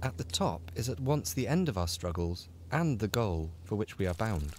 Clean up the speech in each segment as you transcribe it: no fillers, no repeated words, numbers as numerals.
At the top is at once the end of our struggles and the goal for which we are bound.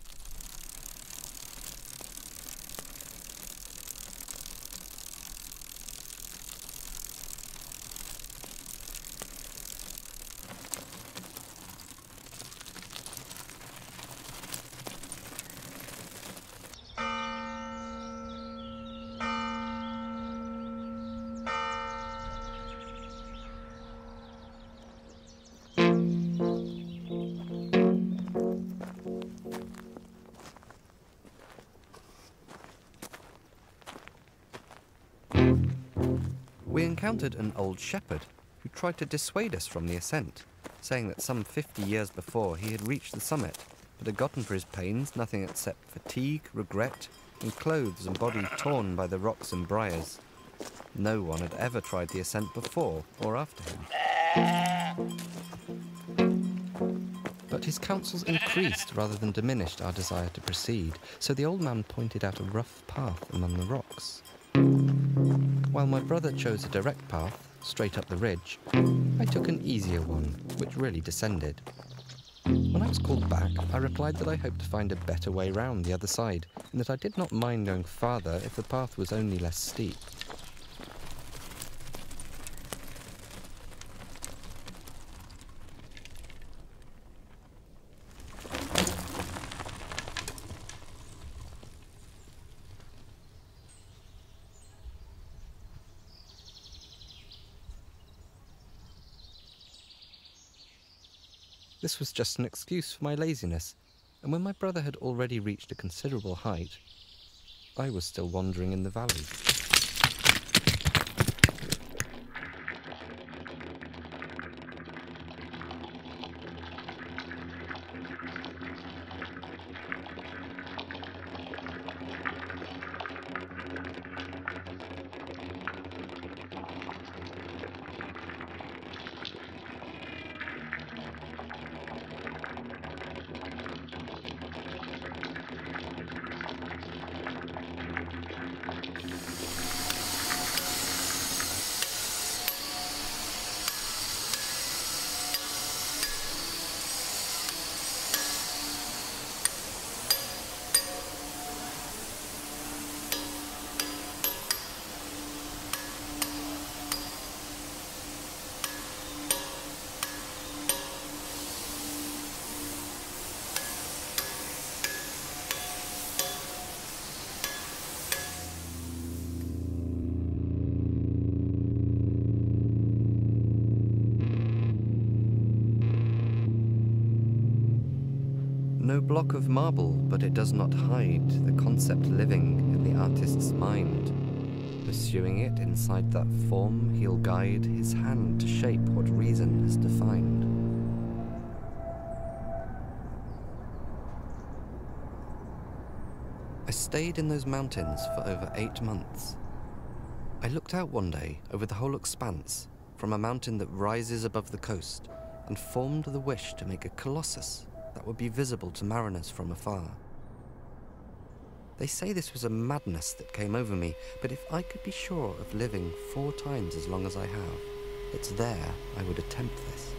We encountered an old shepherd who tried to dissuade us from the ascent, saying that some 50 years before he had reached the summit, but had gotten for his pains nothing except fatigue, regret, and clothes and body torn by the rocks and briars. No one had ever tried the ascent before or after him. But his counsels increased rather than diminished our desire to proceed, so the old man pointed out a rough path among the rocks. While my brother chose a direct path, straight up the ridge, I took an easier one, which really descended. When I was called back, I replied that I hoped to find a better way round the other side, and that I did not mind going farther if the path was only less steep. This was just an excuse for my laziness, and when my brother had already reached a considerable height, I was still wandering in the valley. No block of marble, but it does not hide the concept living in the artist's mind. Pursuing it inside that form, he'll guide his hand to shape what reason has defined. I stayed in those mountains for over 8 months. I looked out one day over the whole expanse from a mountain that rises above the coast and formed the wish to make a colossus that would be visible to mariners from afar. They say this was a madness that came over me, but if I could be sure of living 4 times as long as I have, it's there I would attempt this.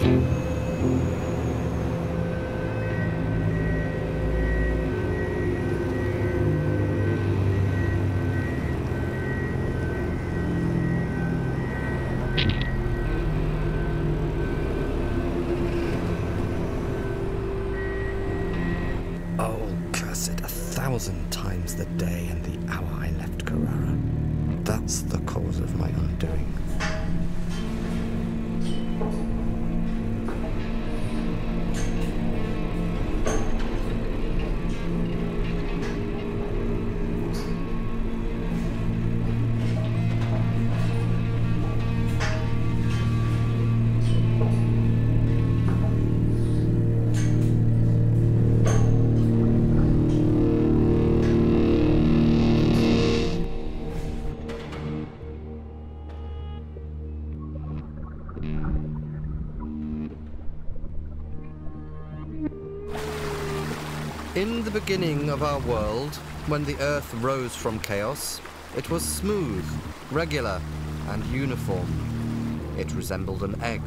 Oh, curse it 1,000 times the day and the hour I left Carrara. That's the cause of my undoing. In the beginning of our world, when the Earth rose from chaos, it was smooth, regular, and uniform. It resembled an egg,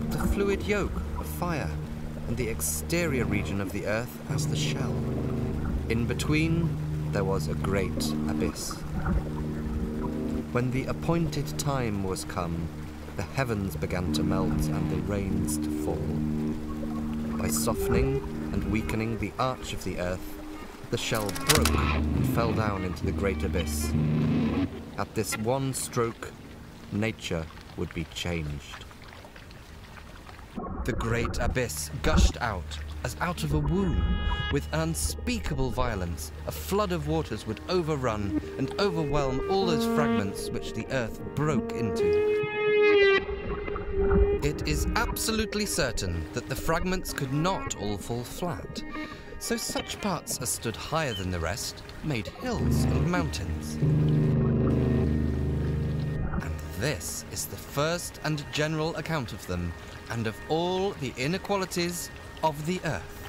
the fluid yolk of fire, and the exterior region of the Earth as the shell. In between, there was a great abyss. When the appointed time was come, the heavens began to melt and the rains to fall. By softening and weakening the arch of the Earth, the shell broke and fell down into the great abyss. At this one stroke, nature would be changed. The great abyss gushed out, as out of a womb. With unspeakable violence, a flood of waters would overrun and overwhelm all those fragments which the Earth broke into. It is absolutely certain that the fragments could not all fall flat, so such parts as stood higher than the rest made hills and mountains. And this is the first and general account of them, and of all the inequalities of the Earth.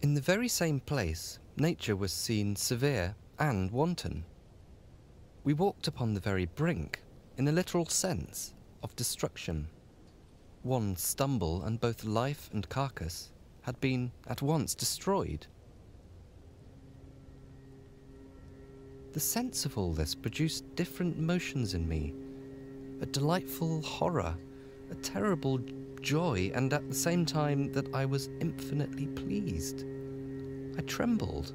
In the very same place, nature was seen severe and wanton. We walked upon the very brink, in a literal sense, of destruction. One stumble and both life and carcass had been at once destroyed. The sense of all this produced different emotions in me. A delightful horror, a terrible joy, and at the same time that I was infinitely pleased. I trembled.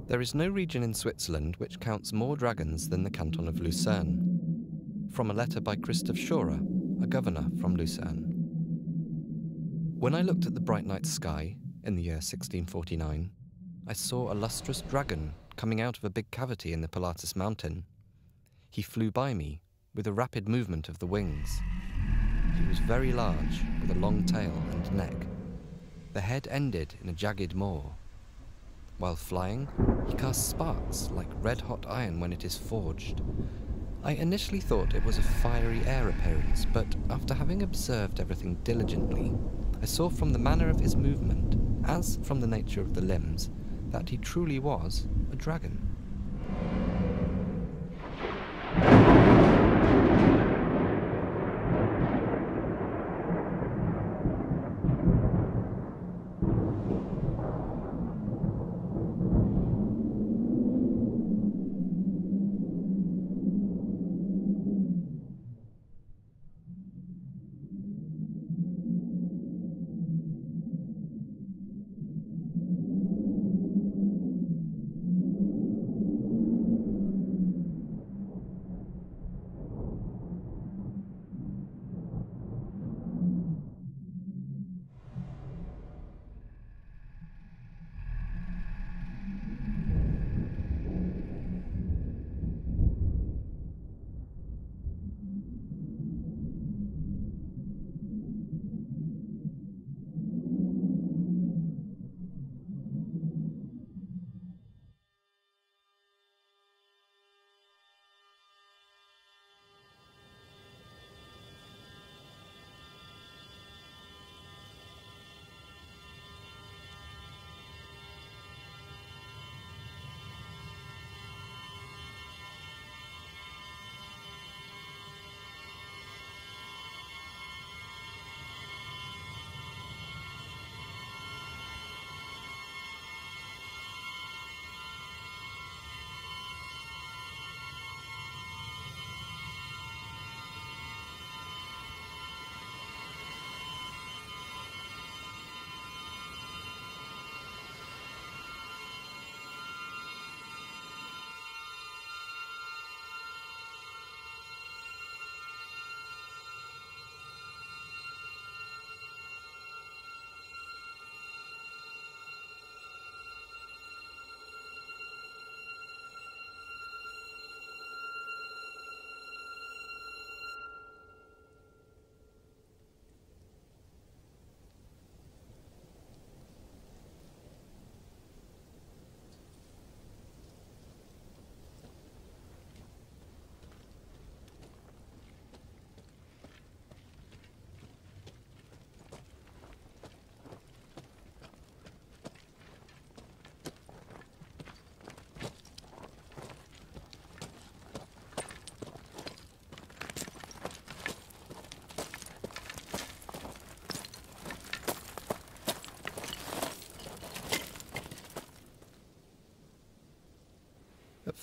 There is no region in Switzerland which counts more dragons than the canton of Lucerne. From a letter by Christoph Schorer, a governor from Lucerne. When I looked at the bright night sky in the year 1649, I saw a lustrous dragon coming out of a big cavity in the Pilatus mountain. He flew by me with a rapid movement of the wings. He was very large, with a long tail and neck. The head ended in a jagged maw. While flying, he cast sparks like red-hot iron when it is forged. I initially thought it was a fiery air appearance, but after having observed everything diligently, I saw from the manner of his movement, as from the nature of the limbs, that he truly was a dragon.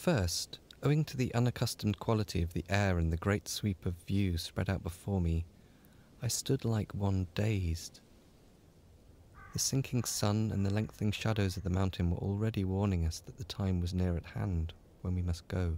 first, owing to the unaccustomed quality of the air and the great sweep of view spread out before me, I stood like one dazed. The sinking sun and the lengthening shadows of the mountain were already warning us that the time was near at hand when we must go.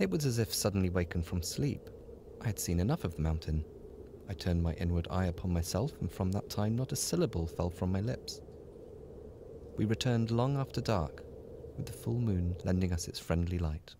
It was as if suddenly wakened from sleep. I had seen enough of the mountain. I turned my inward eye upon myself, and from that time not a syllable fell from my lips. We returned long after dark, with the full moon lending us its friendly light.